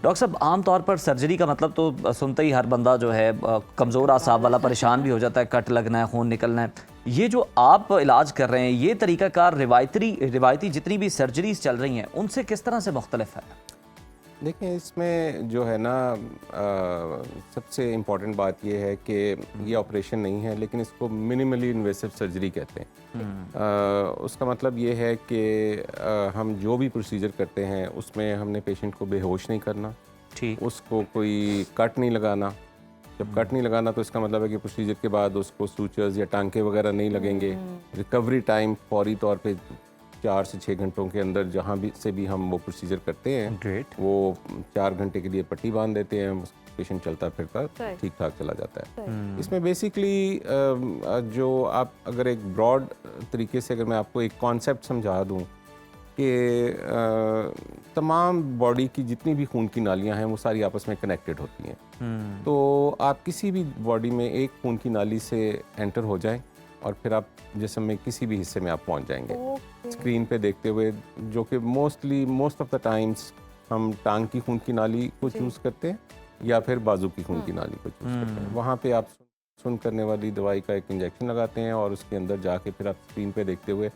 Doctor साहब, आम तौर पर सर्जरी का मतलब तो सुनते ही हर बंदा जो है कमज़ोर आसाब वाला परेशान भी हो जाता है, कट लगना है, खून निकलना है। ये जो आप इलाज कर रहे हैं, ये तरीक़ाकार रिवायती जितनी भी सर्जरीज चल रही हैं उनसे किस तरह से मुख्तलिफ है? देखिए, इसमें जो है ना सबसे इम्पॉर्टेंट बात यह है कि ये ऑपरेशन नहीं है, लेकिन इसको मिनिमली इन्वेसिव सर्जरी कहते हैं। उसका मतलब ये है कि हम जो भी प्रोसीजर करते हैं उसमें हमने पेशेंट को बेहोश नहीं करना, ठीक, उसको कोई कट नहीं लगाना। जब कट नहीं लगाना तो इसका मतलब है कि प्रोसीजर के बाद उसको सूचर्स या टांके वगैरह नहीं लगेंगे। रिकवरी टाइम फौरी तौर पे 4 से 6 घंटों के अंदर जहाँ भी से भी हम वो प्रोसीजर करते हैं, ग्रेट, वो 4 घंटे के लिए पट्टी बांध देते हैं, पेशेंट चलता फिरता ठीक ठाक चला जाता है। इसमें बेसिकली जो आप अगर एक ब्रॉड तरीके से अगर मैं आपको एक कॉन्सेप्ट समझा दूँ कि तमाम बॉडी की जितनी भी खून की नालियाँ हैं वो सारी आपस में कनेक्टेड होती हैं। तो आप किसी भी बॉडी में एक खून की नाली से एंटर हो जाएं और फिर आप जिस्म में किसी भी हिस्से में आप पहुंच जाएंगे। स्क्रीन पे देखते हुए, जो कि मोस्ट ऑफ द टाइम्स हम टांग की खून की नाली को चूज़ करते हैं या फिर बाजू की खून की नाली को चूज़ करते हैं। वहाँ पे आप सुन करने वाली दवाई का एक इंजेक्शन लगाते हैं और उसके अंदर जाके फिर आप स्क्रीन पे देखते हुए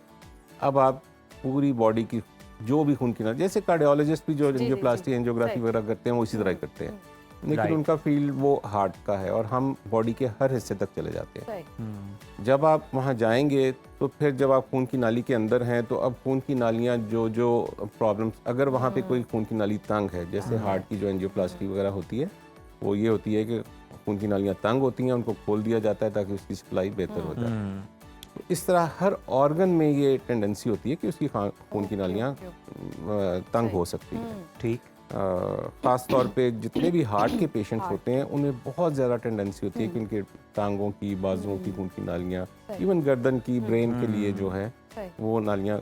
अब आप पूरी बॉडी की जो भी खून की नाली, जैसे कार्डियोलॉजिस्ट भी जो एंजियोप्लास्टी एंजियोग्राफी वगैरह करते हैं वो इसी तरह ही करते हैं, लेकिन उनका फील्ड वो हार्ट का है और हम बॉडी के हर हिस्से तक चले जाते हैं। जब आप वहाँ जाएंगे तो फिर जब आप खून की नाली के अंदर हैं तो अब खून की नालियाँ जो प्रॉब्लम्स, अगर वहाँ पे कोई खून की नाली तंग है, जैसे हार्ट की जो एंजियोप्लास्टी वगैरह होती है वो ये होती है कि खून की नालियाँ तंग होती हैं, उनको खोल दिया जाता है ताकि उसकी सप्लाई बेहतर हो जाए। तो इस तरह हर ऑर्गन में ये टेंडेंसी होती है कि उसकी खून की नालियाँ तंग हो सकती हैं। ठीक, ख़ास तौर पे जितने भी हार्ट के पेशेंट्स होते हैं उनमें बहुत ज़्यादा टेंडेंसी होती है कि उनके टांगों की, बाजुओं की खून की नालियाँ, इवन गर्दन की, ब्रेन के लिए जो है वो नालियाँ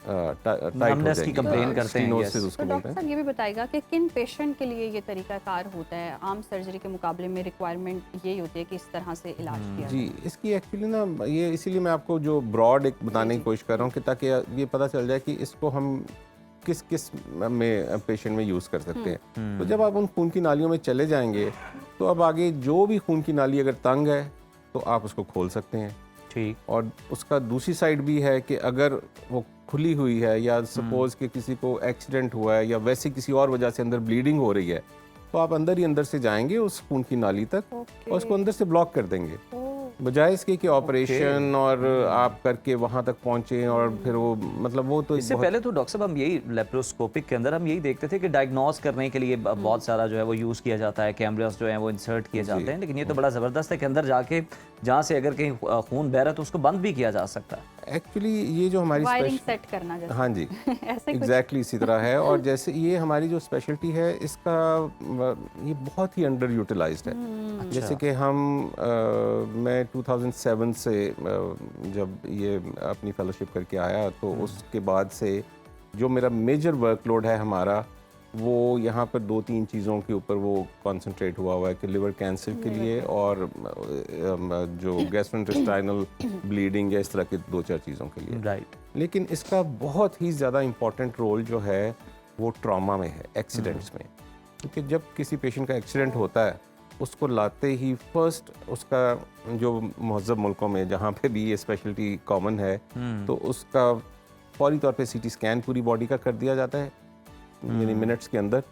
टाइट हो की कंप्लेन करते हैं। Stenosis yes. उसको तो बोलते डॉक्टर हैं। साहब ये भी बताएगा कि किन पेशेंट के लिए ये तरीकाकार होता है, आम सर्जरी के मुकाबले में रिक्वायरमेंट यही होती है कि इस तरह से इलाज किया जी, जाए? इसकी एक्चुअली ना ये इसीलिए मैं आपको जो ब्रॉड एक बताने की कोशिश कर रहा हूँ कि ताकि ये पता चल जाए कि इसको हम किस किस में पेशेंट में यूज़ कर सकते हैं। तो जब आप उन खून की नालियों में चले जाएंगे तो अब आगे जो भी खून की नाली अगर तंग है तो आप उसको खोल सकते हैं। ठीक, और उसका दूसरी साइड भी है कि अगर वो खुली हुई है या सपोज कि किसी को एक्सीडेंट हुआ है या वैसे किसी और वजह से अंदर ब्लीडिंग हो रही है तो आप अंदर ही अंदर से जाएंगे उस खून की नाली तक और उसको अंदर से ब्लॉक कर देंगे, बजाय इसके कि ऑपरेशन और आप करके वहाँ तक पहुँचे और फिर वो मतलब वो तो इससे पहले तो डॉक्टर साहब हम यही लेप्रोस्कोपिक के अंदर हम यही देखते थे कि डायग्नोस करने के लिए बहुत सारा जो है वो यूज़ किया जाता है, कैमरास जो है वो इंसर्ट किए जाते हैं, लेकिन ये तो बड़ा ज़बरदस्त है कि अंदर जाके जहाँ से अगर कहीं खून बह रहा है तो उसको बंद भी किया जा सकता है। एक्चुअली ये जो हमारी वायरिंग सेट करना जैसे। हाँ जी ऐसे कुछ? एग्जैक्टली इसी तरह है। और जैसे ये हमारी जो स्पेशलिटी है इसका ये बहुत ही अंडर यूटिलाइज्ड है। जैसे कि मैं 2007 से जब ये अपनी फेलोशिप करके आया तो उसके बाद से जो मेरा मेजर वर्कलोड है हमारा वो यहाँ पर 2-3 चीज़ों के ऊपर वो कंसंट्रेट हुआ है कि लिवर कैंसर के लिए और जो गैस्ट्रोइंटेस्टाइनल ब्लीडिंग या इस तरह की 2-4 चीज़ों के लिए। राइट, लेकिन इसका बहुत ही ज़्यादा इम्पॉर्टेंट रोल जो है वो ट्रॉमा में है, एक्सीडेंट्स में। क्योंकि जब किसी पेशेंट का एक्सीडेंट होता है उसको लाते ही फर्स्ट उसका जो महज़ब मुल्कों में जहाँ पे भी ये स्पेशलिटी कॉमन है तो उसका फौरी तौर पे सीटी स्कैन पूरी बॉडी का कर दिया जाता है यानी मिनट्स के अंदर।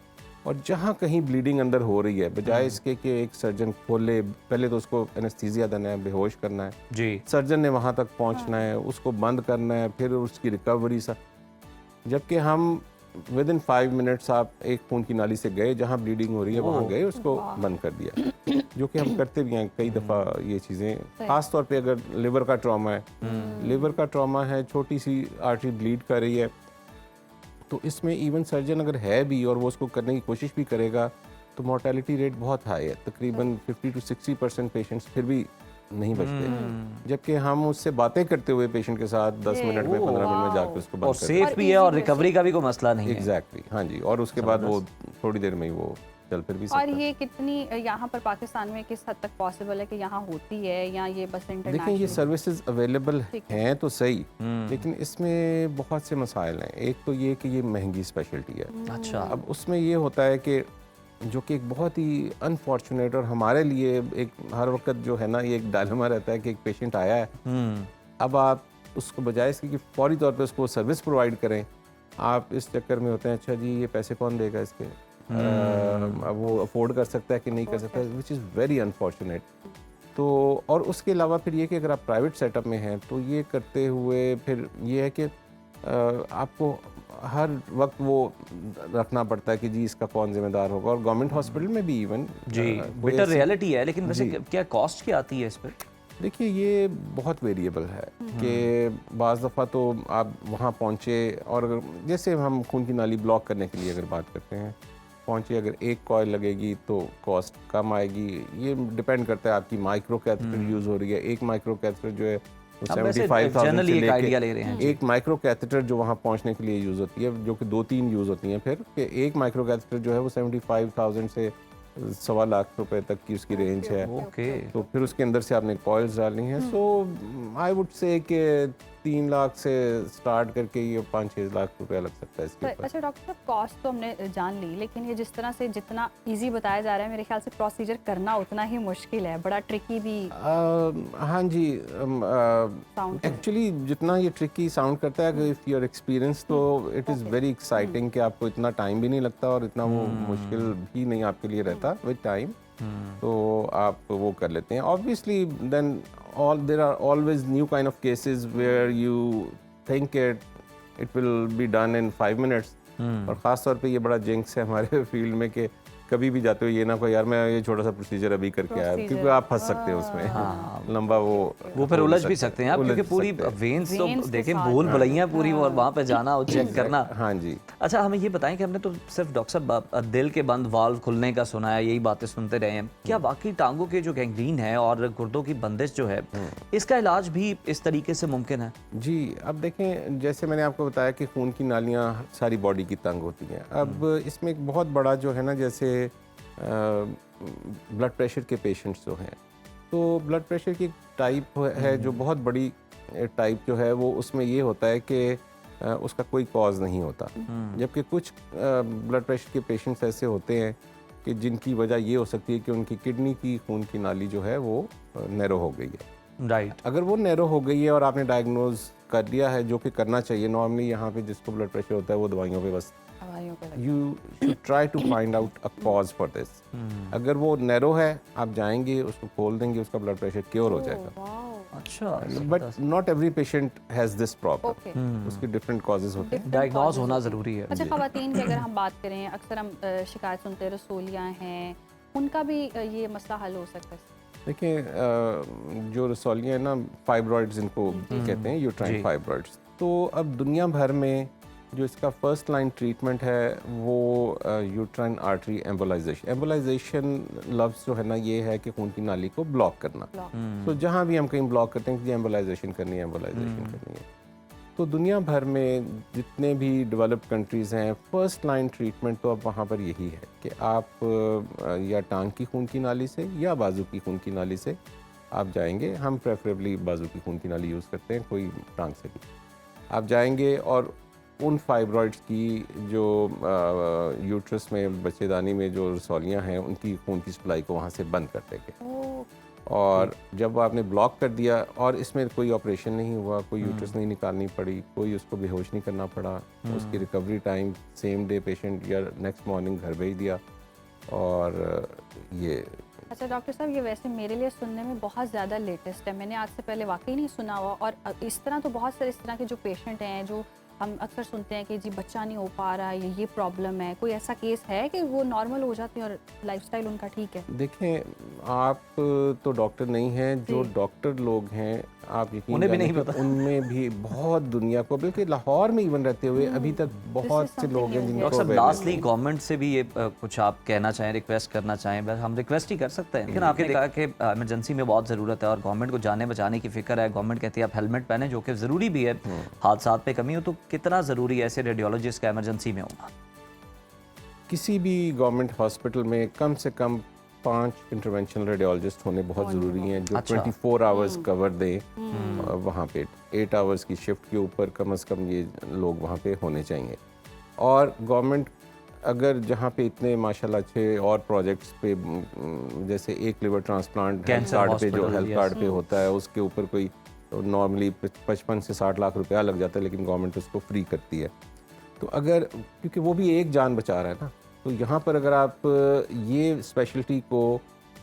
और जहाँ कहीं ब्लीडिंग अंदर हो रही है, बजाय इसके कि एक सर्जन खोले, पहले तो उसको एनेस्थीसिया देना है, बेहोश करना है जी, सर्जन ने वहाँ तक पहुँचना है, उसको बंद करना है, फिर उसकी रिकवरी सा। जबकि हम विद इन 5 मिनट्स आप एक खून की नाली से गए, जहाँ ब्लीडिंग हो रही है वहाँ गए, उसको बंद कर दिया। जो कि हम करते भी हैं कई दफ़ा ये चीज़ें, ख़ास तौर पे अगर लिवर का ट्रॉमा है, लिवर का ट्रॉमा है, छोटी सी आर्टरी ब्लीड कर रही है तो इसमें इवन सर्जन अगर है भी और वो उसको करने की कोशिश भी करेगा तो मोर्टेलिटी रेट बहुत हाई है, तकरीबन 50 to 60% पेशेंट्स फिर भी नहीं बचते। जबकि हम उससे बातें करते हुए पेशेंट के साथ 10 मिनट में 15 मिनट में जाकर उसको और बंद कर सेफ भी है और रिकवरी का भी कोई मसला नहीं है। एग्जैक्टली हाँ जी। और उसके बाद वो थोड़ी देर में ही वो चल फिर भी सकता और है। ये कितनी यहाँ पर पाकिस्तान में किस हद तक पॉसिबल है कि यहाँ होती है या ये बस इंटरनेशनल? देखिए ये सर्विसेज अवेलेबल हैं तो सही, लेकिन इसमें बहुत से मसाइल हैं। एक तो ये कि ये महंगी स्पेशलिटी है। अच्छा, अब उसमें ये होता है कि जो कि एक बहुत ही अनफॉर्चुनेट और हमारे लिए एक हर वक्त जो है ना ये एक डायलेमा रहता है कि एक पेशेंट आया है, अब आप उसको बजाय इसके कि फौरी तौर पे उसको सर्विस प्रोवाइड करें, आप इस चक्कर में होते हैं अच्छा जी ये पैसे कौन देगा इसके, अब वो अफोर्ड कर सकता है कि नहीं कर सकता, विच इज़ वेरी अनफॉर्चुनेट। तो और उसके अलावा फिर ये कि अगर आप प्राइवेट सेटअप में हैं तो ये करते हुए फिर ये है कि आपको हर वक्त वो रखना पड़ता है कि जी इसका कौन जिम्मेदार होगा, और गवर्नमेंट हॉस्पिटल में भी इवन जी बिटर रियलिटी है। लेकिन वैसे क्या कॉस्ट क्या आती है इस पर? देखिए ये बहुत वेरिएबल है कि बाज़ दफ़ा तो आप वहाँ पहुँचे और अगर जैसे हम खून की नाली ब्लॉक करने के लिए अगर बात करते हैं पहुँचे, अगर एक कॉइल लगेगी तो कॉस्ट कम आएगी। ये डिपेंड करता है आपकी माइक्रो कैथेटर यूज़ हो रही है, एक माइक्रो कैथेटर जो है वो 75,000 से लेके एक माइक्रो कैथेटर जो वहाँ पहुँचने के लिए यूज़ होती है, जो कि 2-3 यूज़ होती हैं फिर कि एक माइक्रो कैथेटर जो है वो 75,000 से 1.25 लाख रुपए तक की उसकी रेंज है। तो फिर उसके अंदर से आपने कॉइल्स डालनी है। सो आई वुड से कि 3 लाख से स्टार्ट करके ये 5-6 लाख रुपया लग सकता है इसके ऊपर। अच्छा डॉक्टर साहब, कॉस्ट तो हमने जान ली, लेकिन ये जिस तरह से जितना इजी बताया जा रहा है मेरे ख्याल से प्रोसीजर करना उतना ही मुश्किल है, बड़ा ट्रिकी भी। हाँ जी, एक्चुअली जितना ये ट्रिकी साउंड करता है, इफ़ यू आर एक्सपीरियंस तो इट इज़ वेरी एक्साइटिंग कि आपको इतना टाइम भी नहीं लगता और इतना वो मुश्किल भी नहीं आपके लिए रहता विद टाइम, तो आप वो कर लेते हैं। Obviously then there are always new kind of cases where you think it will be done in 5 minutes, और ख़ास तौर पे ये बड़ा जिंक्स है हमारे फील्ड में कि कभी भी जाते हो ये ना कोई यार मैं ये छोटा सा प्रोसीजर अभी करके आया, क्योंकि आप फंस सकते हैं उसमें। हाँ, लंबा वो फिर उलझ भी सकते हैं आप, क्योंकि पूरी वेन्स तो देखें भूल भुलैया पूरी, और वहाँ पे जाना और चेक करना। हाँ जी। अच्छा हमें ये बताएं कि हमने तो सिर्फ डॉक्टर साहब दिल के बंद वाल्व खुलने का सुना है, यही बातें सुनते रहे हैं, क्या बाकी टांगों के जो गैंग्रीन है और गुर्दों की बंदिश जो है इसका इलाज भी इस तरीके से मुमकिन है? जी अब देखें, जैसे मैंने आपको बताया कि खून की नालियाँ सारी बॉडी की तंग होती हैं। अब इसमें एक बहुत बड़ा जो है ना, जैसे ब्लड प्रेशर के पेशेंट्स जो हैं, तो ब्लड प्रेशर की टाइप है जो बहुत बड़ी टाइप जो है वो उसमें ये होता है कि उसका कोई कॉज नहीं होता, जबकि कुछ ब्लड प्रेशर के पेशेंट्स ऐसे होते हैं कि जिनकी वजह ये हो सकती है कि उनकी किडनी की खून की नाली जो है वो नैरो हो गई है। राइट। अगर वो नैरो हो गई है और आपने डायग्नोज कर लिया है, जो कि करना चाहिए नॉर्मली, यहाँ पे जिसको ब्लड प्रेशर होता है वो दवाइयों पे बस, you should try to find out a cause for this. अगर वो नैरो है आप जाएंगे उसको खोल देंगे, उसका ब्लड प्रेशर क्योर हो जाएगा। अच्छा, but not every patient has this problem, उसके डिफरेंट कॉजेज होते हैं, डायग्नोज होना ज़रूरी है। अच्छा, ख़वातीन की अगर हम बात करें, अक्सर हम शिकायत सुनते हैं रसोलियाँ हैं, उनका भी ये मसला हल हो सकता है? देखिए जो रसौलियाँ हैं ना, फाइब्रॉइड्स इनको कहते हैं, यूट्राइन फाइब्रॉइड्स, तो अब दुनिया भर में जो इसका फर्स्ट लाइन ट्रीटमेंट है वो यूट्राइन आर्टरी एम्बोलाइजेशन। एम्बोलाइजेशन लफ्ज़ जो है ना ये है कि खून की नाली को ब्लॉक करना। तो जहाँ भी हम कहीं ब्लॉक करते हैं कि एम्बोलाइजेशन करनी है, एम्बोलाइजेशन करनी है, तो दुनिया भर में जितने भी डेवलप्ड कंट्रीज़ हैं, फर्स्ट लाइन ट्रीटमेंट तो अब वहाँ पर यही है कि आप या टांग की खून की नाली से या बाजू की खून की नाली से आप जाएंगे। हम प्रेफरेबली बाजू की खून की नाली यूज़ करते हैं, कोई टांग से भी आप जाएंगे, और उन फाइब्रॉइड्स की जो यूट्रस में, बच्चेदानी में जो रसौलियाँ हैं, उनकी खून की सप्लाई को वहाँ से बंद कर देंगे। और जब आपने ब्लॉक कर दिया और इसमें कोई ऑपरेशन नहीं हुआ, कोई यूट्रस नहीं निकालनी पड़ी, कोई उसको बेहोश नहीं करना पड़ा, उसकी recovery time same day patient या नेक्स्ट मॉर्निंग घर भेज दिया, और ये। अच्छा डॉक्टर साहब, ये वैसे मेरे लिए सुनने में बहुत ज़्यादा लेटेस्ट है, मैंने आज से पहले वाकई नहीं सुना हुआ। और इस तरह तो बहुत सारे इस तरह के जो पेशेंट हैं जो हम अक्सर सुनते हैं कि जी बच्चा नहीं हो पा रहा है, ये प्रॉब्लम है, कोई ऐसा केस है कि वो नॉर्मल हो जाते हैं और लाइफस्टाइल उनका ठीक है? देखें आप तो डॉक्टर नहीं हैं, जो डॉक्टर लोग हैं आप यकीन उन्हें भी नहीं पता, उनमें भी बहुत दुनिया को, बल्कि लाहौर में इवन रहते हुए अभी तक बहुत से लोग हैं जिनको। डॉक्टर साहब लास्टली गवर्नमेंट से भी ये कुछ आप कहना चाहें, रिक्वेस्ट करना चाहें? बस हम रिक्वेस्ट ही कर सकते हैं, लेकिन आपने कहा कि इमरजेंसी में बहुत ज़रूरत है और गवर्नमेंट को जाने बचाने की फिक्र है, गवर्नमेंट कहती है आप हेलमेट पहने, जो कि ज़रूरी भी है, हादसा पे कमी हो, तो कितना ज़रूरी है ऐसे रेडियोलॉजिस्ट का इमरजेंसी में होना? किसी भी गवर्नमेंट हॉस्पिटल में कम से कम 5 इंटरवेंशनल रेडियोलॉजिस्ट होने बहुत ज़रूरी हैं, जो 24 आवर्स कवर दें वहाँ पे। 8 आवर्स की शिफ्ट के ऊपर कम से कम ये लोग वहाँ पे होने चाहिए। और गवर्नमेंट अगर जहाँ पे इतने माशाल्लाह अच्छे और प्रोजेक्ट्स पे जैसे एक liver transplant health Cancer card पे जो hospital, हेल्थ yes. कार्ड पे होता है उसके ऊपर कोई नॉर्मली 55 से 60 लाख रुपया लग जाता है, लेकिन गवर्नमेंट उसको फ्री करती है। तो अगर क्योंकि वो भी एक जान बचा रहा है ना, तो यहाँ पर अगर आप ये स्पेशलिटी को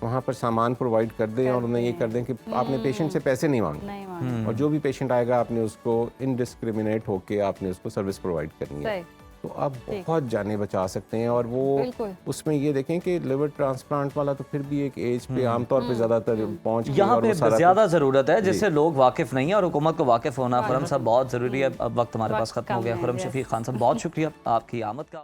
वहाँ पर सामान प्रोवाइड कर दें और उन्हें ये कर दें कि आपने पेशेंट से पैसे नहीं मांगने, नहीं मांग और जो भी पेशेंट आएगा आपने उसको इनडिस्क्रिमिनेट होके आपने उसको सर्विस प्रोवाइड करनी है, सही तो आप बहुत जानें बचा सकते हैं। और वो बिल्कुल। उसमें ये देखें कि लिवर ट्रांसप्लांट वाला तो फिर भी एक एज पे आमतौर पे ज़्यादातर पहुँच गए यहाँ और पे वो सारा ज़्यादा ज़रूरत है जिससे लोग वाकिफ़ नहीं है, और हुकूमत को वाकिफ़ होना खुरम साहब बहुत ज़रूरी है। अब वक्त हमारे पास वक्त ख़त्म हो कम गया। है, खुरम yes. शफीक खान साहब बहुत शुक्रिया आपकी आमद का।